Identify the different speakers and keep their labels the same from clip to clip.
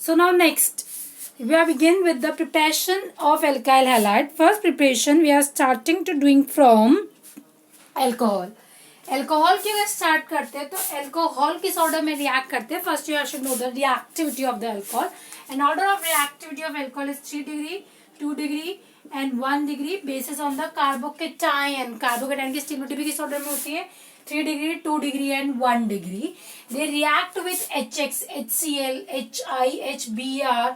Speaker 1: So now next, we are begin with the preparation of alkyl halide. First preparation we are starting to doing from alcohol. Alcohol की अगर start करते हैं तो alcohol किस order में react करते हैं. First you should know the reactivity of the alcohol. And order of reactivity of alcohol is 3 degree, 2 degree and 1 degree basis on the carbocation. Carbocation की स्टेबिलिटी किस ऑर्डर में होती है? 3 degree, 2 degree and 1 degree. They react with HX, HCl, HI, HBr,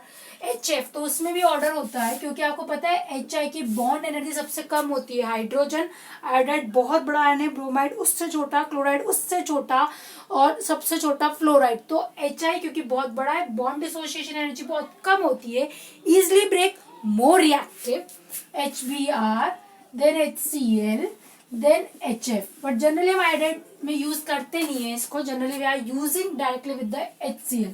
Speaker 1: HF. तो उसमें भी order होता है क्योंकि आपको पता है HI की बॉन्ड एनर्जी सबसे कम होती है. हाइड्रोजन आयोडाइड बहुत बड़ा आयन है, ब्रोमाइड उससे छोटा, क्लोराइड उससे छोटा और सबसे छोटा फ्लोराइड. तो HI क्योंकि बहुत बड़ा है, बॉन्ड डिसोसिएशन एनर्जी बहुत कम होती है, easily break, more reactive. HBr, then HCl, then HF. But generally हम आयोडाइड में यूज करते नहीं है इसको. Generally we are using directly with the HCl.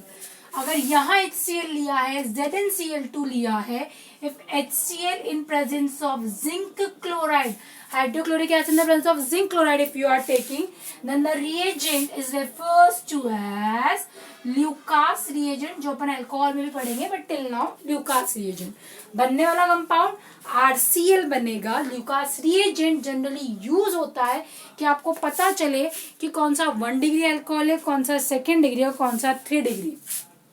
Speaker 1: अगर यहाँ HCl लिया है, ZnCl2 लिया है, if HCl in presence of zinc chloride, hydrochloric acid in the presence of zinc chloride if you are taking, then the reagent is refers to as Lucas reagent, जो अपन alcohol में भी पढ़ेंगे but till now Lucas reagent. बनने वाला compound RCl बनेगा. Lucas reagent generally use होता है कि आपको पता चले कि कौन सा 1 डिग्री अल्कोहल है, कौन सा 2 डिग्री और कौन सा 3 डिग्री.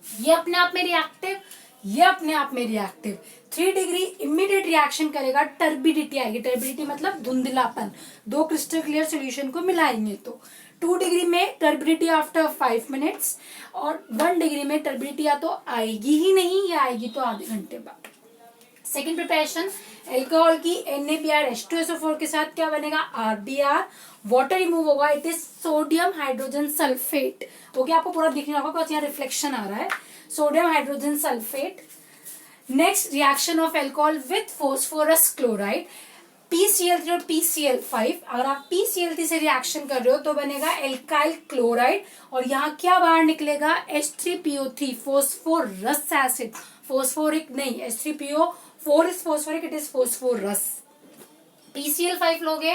Speaker 1: ये अपने आप में रिएक्टिव, ये अपने आप में रिएक्टिव. 3 डिग्री इमीडिएट रिएक्शन करेगा, टर्बिडिटी आएगी. टर्बिडिटी मतलब धुंधलापन. 2 क्रिस्टल क्लियर सॉल्यूशन को मिलाएंगे तो 2 डिग्री में टर्बिडिटी आफ्टर 5 मिनट्स और 1 डिग्री में टर्बिडिटी या तो आएगी ही नहीं या आएगी तो आधे घंटे बाद. सेकेंड प्रिपरेशन, एल्कोहल की NaBrH2SO4 के साथ क्या बनेगा? RBr. वाटर रिमूव होगा. It is sodium hydrogen sulphate. Okay, आपको पूरा दिख रहा होगा, यहाँ रिफ्लेक्शन आ रहा है. Sodium hydrogen sulphate. Next reaction of alcohol with phosphorus chloride, PCl3 और PCl5. अगर आप PCl3 से रिएक्शन कर रहे हो तो बनेगा एल्काइल क्लोराइड और यहाँ क्या बाहर निकलेगा? H3PO3, phosphorus acid. फोस्फोरिक नहीं, H3PO4 is phosphoric, it is phosphorus. PCl5 लोगे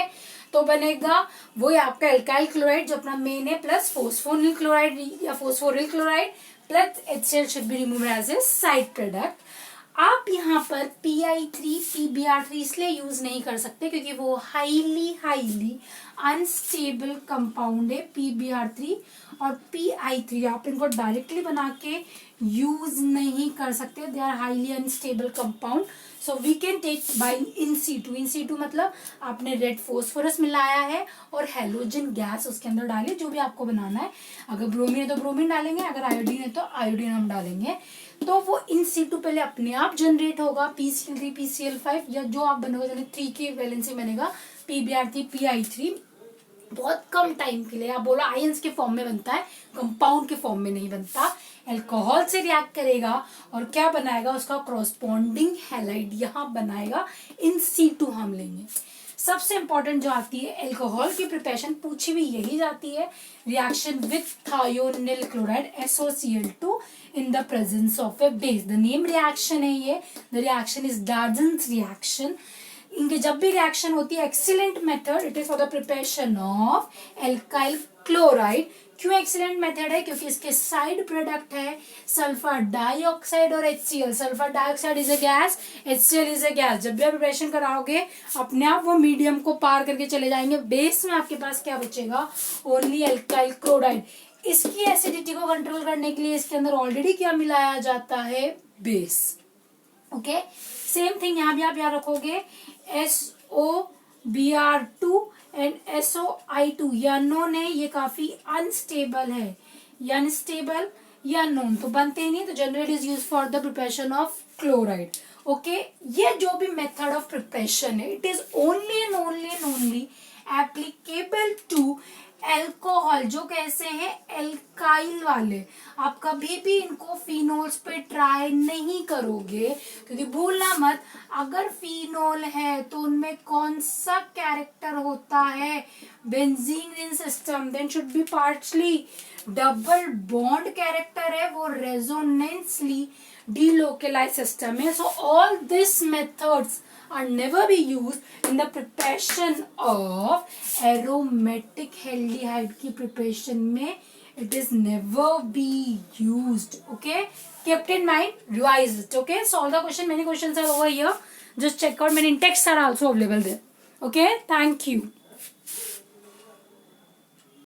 Speaker 1: तो बनेगा वो आपका एल्काइल क्लोराइड जो अपना मेन है, प्लस फोस्फोनिल क्लोराइड या phosphoryl chloride plus HCl should be remove as a side product. आप यहाँ पर PI3, PBr3 इसलिए यूज नहीं कर सकते क्योंकि वो हाईली अनस्टेबल कंपाउंड है. PBr3 और PI3 आप इनको डायरेक्टली बना के यूज नहीं कर सकते. They are highly unstable compound. So we can take by in situ मतलब आपने रेड फोस्फोरस मिलाया है और हेलोजन गैस उसके अंदर डालिए, जो भी आपको बनाना है. अगर ब्रोमीन है तो ब्रोमीन डालेंगे, अगर आयोडीन है तो आयोडीन हम डालेंगे. तो वो इन situ पहले अपने आप जनरेट होगा. PCl3, PCl5 या जो आप बनोगे, 3 की वैलेंसी बनेगा. PBr3, PI3 बहुत कम टाइम के लिए. आप बोलो आयंस के फॉर्म में बनता है, कंपाउंड के फॉर्म में नहीं बनता. अल्कोहल से रिएक्ट करेगा और क्या बनाएगा? उसका कॉरस्पॉन्डिंग हैलाइड यहाँ बनाएगा. इन situ हम लेंगे. सबसे इंपॉर्टेंट जो आती है अल्कोहल की प्रिपरेशन, पूछी भी यही जाती है. Reaction with thionyl chloride SOCl2 in the presence of a base. The name reaction है ये. The reaction is Darzens reaction. इनके जब भी रिएक्शन होती है, excellent method, it is for the preparation of alkyl chloride. क्यों एक्सीलेंट मेथड है? क्योंकि इसके साइड प्रोडक्ट है सल्फर डाइऑक्साइड और HCl. Sulphur dioxide is a gas, HCl is a gas. जब भी आप प्रिपरेशन कराओगे अपने आप वो मीडियम को पार करके चले जाएंगे. बेस में आपके पास क्या बचेगा? Only alkyl chloride. इसकी एसिडिटी को कंट्रोल करने के लिए इसके अंदर ऑलरेडी क्या मिलाया जाता है? बेस. ओके, सेम थिंग यहाँ भी आप याद रखोगे. SOBr2 एंड SOI2 या नोन है, ये काफी अनस्टेबल है. या अनस्टेबल या नोन तो बनते ही नहीं, तो generally is use for the preparation of chloride. Okay, ये जो भी मेथड ऑफ प्रिपरेशन है, it is only and only applicable to alcohol जो कैसे हैं? एल्काइल वाले. आप कभी भी इनको फिनोल्स पे ट्राई नहीं करोगे क्योंकि भूलना मत, अगर फिनोल है तो उनमें कौन सा कैरेक्टर होता है? Benzene ring system. Then should be partially double bond character है, वो रेजोनेंसली delocalized system है. So all these methods are never be used in the preparation of aromatic aldehyde की preparation में It is never be used. Okay, kept in mind, revise it. Okay, solve the question. Many questions are over here. Just check out. Many texts are also available there. Okay, thank you.